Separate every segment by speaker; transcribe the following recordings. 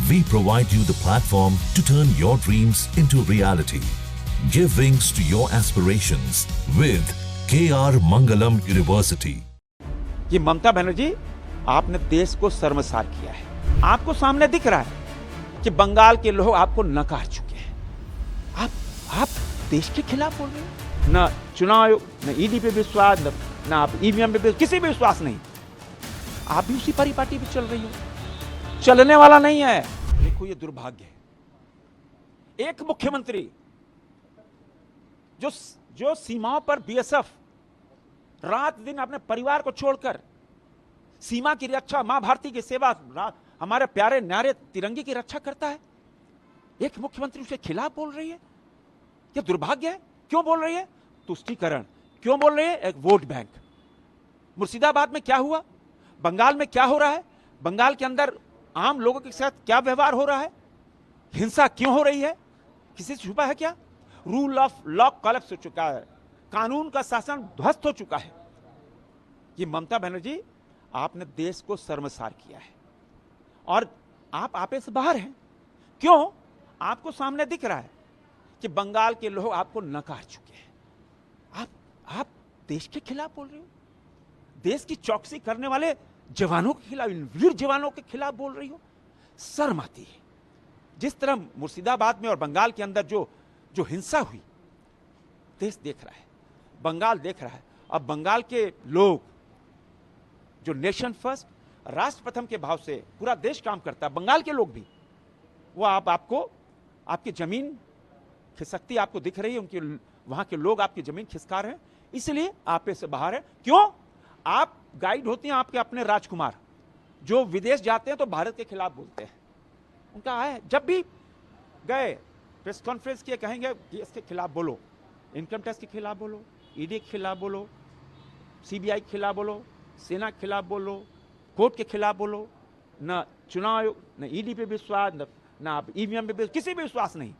Speaker 1: We provide you the platform to turn your dreams into reality. Give wings to your aspirations with KR Mangalam University.
Speaker 2: ये ममता बनर्जी, आपने देश को शर्मसार किया है। आपको सामने दिख रहा है कि बंगाल के लोग आपको नकार चुके हैं। आप देश के खिलाफ बोल रहे हैं। न चुनाव आयोग, न ईडी पे विश्वास, न आप ईवीएम पे किसी पे विश्वास नहीं। आप भी उसी परिपाटी पे चल रही हो, चलने वाला नहीं है। देखो, ये दुर्भाग्य है। एक मुख्यमंत्री जो सीमाओं पर बीएसएफ रात दिन अपने परिवार को छोड़कर सीमा की रक्षा, मां भारती की सेवा, हमारे प्यारे न्यारे तिरंगे की रक्षा करता है, एक मुख्यमंत्री उसके खिलाफ बोल रही है। यह दुर्भाग्य है। क्यों बोल रही है? तुष्टीकरण। क्यों बोल रही है? एक वोट बैंक। मुर्शिदाबाद में क्या हुआ? बंगाल में क्या हो रहा है? बंगाल के अंदर आम लोगों के साथ क्या व्यवहार हो रहा है? हिंसा क्यों हो रही है? किसी से छुपा है क्या? रूल ऑफ लॉ कोलैप्स हो चुका है, कानून का शासन ध्वस्त हो चुका है। ये ममता बनर्जी, आपने देश को शर्मसार किया है और आप आपे से बाहर हैं। क्यों? आपको सामने दिख रहा है कि बंगाल के लोग आपको नकार चुके हैं। आप देश के खिलाफ बोल रहे हो, देश की चौकसी करने वाले जवानों के खिलाफ, वीर जवानों के खिलाफ बोल रही हो। शर्म आती है। जिस तरह मुर्शिदाबाद में और बंगाल के अंदर जो हिंसा हुई, देश देख रहा है, बंगाल देख रहा है। अब बंगाल के लोग जो नेशन फर्स्ट, राष्ट्र प्रथम के भाव से पूरा देश काम करता है, बंगाल के लोग भी, वो आपको आपकी जमीन खिसकती आपको दिख रही है। उनके वहां के लोग आपकी जमीन खिसका रहे हैं, इसलिए आप से बाहर है। क्यों? आप गाइड होती हैं आपके अपने राजकुमार, जो विदेश जाते हैं तो भारत के खिलाफ बोलते हैं। उनका है, जब भी गए प्रेस कॉन्फ्रेंस किए, कहेंगे कि इसके खिलाफ बोलो, इनकम टैक्स के खिलाफ बोलो, ईडी के खिलाफ बोलो, सीबीआई के खिलाफ बोलो, सेना के खिलाफ बोलो, कोर्ट के खिलाफ बोलो। न चुनाव आयोग, न ईडी पे विश्वास, न आप ईवीएम पे किसी पे विश्वास नहीं।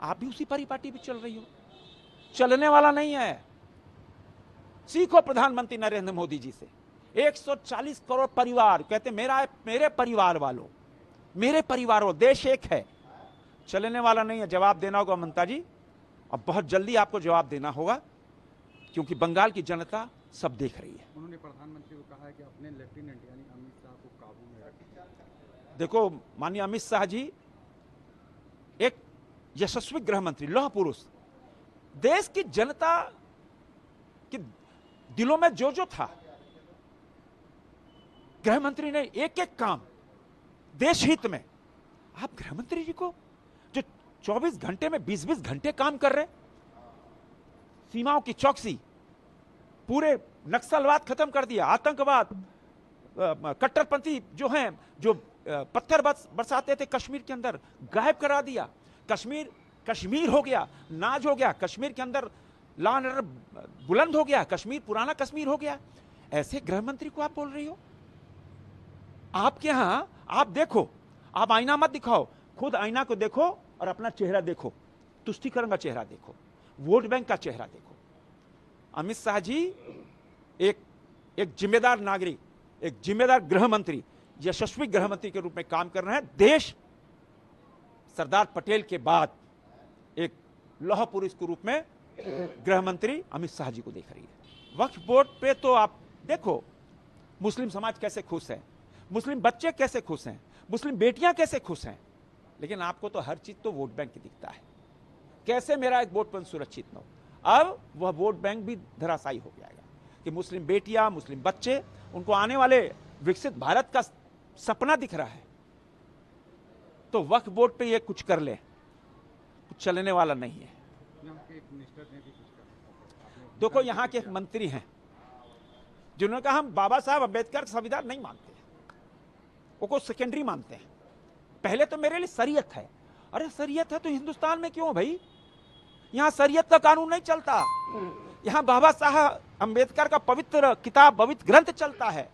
Speaker 2: आप भी उसी परिपाटी पे चल रही हो, चलने वाला नहीं है। सीखो प्रधानमंत्री नरेंद्र मोदी जी से। 140 करोड़ परिवार कहते मेरे परिवार वालों, मेरे परिवार वालों, देश एक है। चलने वाला नहीं है। जवाब देना होगा ममता जी, अब बहुत जल्दी आपको जवाब देना होगा, क्योंकि बंगाल की जनता सब देख रही है।
Speaker 3: उन्होंने प्रधानमंत्री को कहा है कि अपने लेफ्टिनेंट यानी अमित शाह को काबू में रखें।
Speaker 2: देखो, माननीय अमित शाह जी एक यशस्वी गृह मंत्री, लौह पुरुष, देश की जनता के दिलों में जो था, गृह मंत्री ने एक एक काम देश हित में। आप गृह मंत्री जी को जो 24 घंटे में 20-20 घंटे काम कर रहे, सीमाओं की चौकसी, पूरे नक्सलवाद खत्म कर दिया, आतंकवाद, कट्टरपंथी जो हैं, जो पत्थर बरसाते थे कश्मीर के अंदर, गायब करा दिया। कश्मीर हो गया, नाज हो गया, कश्मीर के अंदर लॉ एंड ऑर्डर बुलंद हो गया, कश्मीर पुराना कश्मीर हो गया। ऐसे गृह मंत्री को आप बोल रही हो? आपके यहां आप देखो, आप आईना मत दिखाओ, खुद आईना को देखो और अपना चेहरा देखो, तुष्टीकरण का चेहरा देखो, वोट बैंक का चेहरा देखो। अमित शाह जी एक जिम्मेदार नागरिक, एक जिम्मेदार गृह मंत्री, यशस्वी गृह मंत्री के रूप में काम कर रहे हैं। देश सरदार पटेल के बाद एक लौह पुरुष के रूप में गृह मंत्री अमित शाह जी को देख रही है। वक्फ बोर्ड पे तो आप देखो, मुस्लिम समाज कैसे खुश है, मुस्लिम बच्चे कैसे खुश हैं, मुस्लिम बेटियां कैसे खुश हैं, लेकिन आपको तो हर चीज तो वोट बैंक की दिखता है। कैसे मेरा एक वोट बैंक सुरक्षित न हो? अब वह वोट बैंक भी धराशायी हो जाएगा कि मुस्लिम बेटियां, मुस्लिम बच्चे, उनको आने वाले विकसित भारत का सपना दिख रहा है, तो वक्फ बोर्ड पे ये कुछ कर ले, कुछ चलने वाला नहीं है। देखो, यहाँ के एक मंत्री हैं जिन्होंने कहा हम बाबा साहब अम्बेडकर संविधान नहीं मानते, वो को सेकेंडरी मानते हैं। पहले तो मेरे लिए शरीयत है। अरे शरीयत है तो हिंदुस्तान में क्यों भाई? यहां शरीयत का कानून नहीं चलता, यहां बाबा साहब अम्बेडकर का पवित्र किताब, पवित्र ग्रंथ चलता है।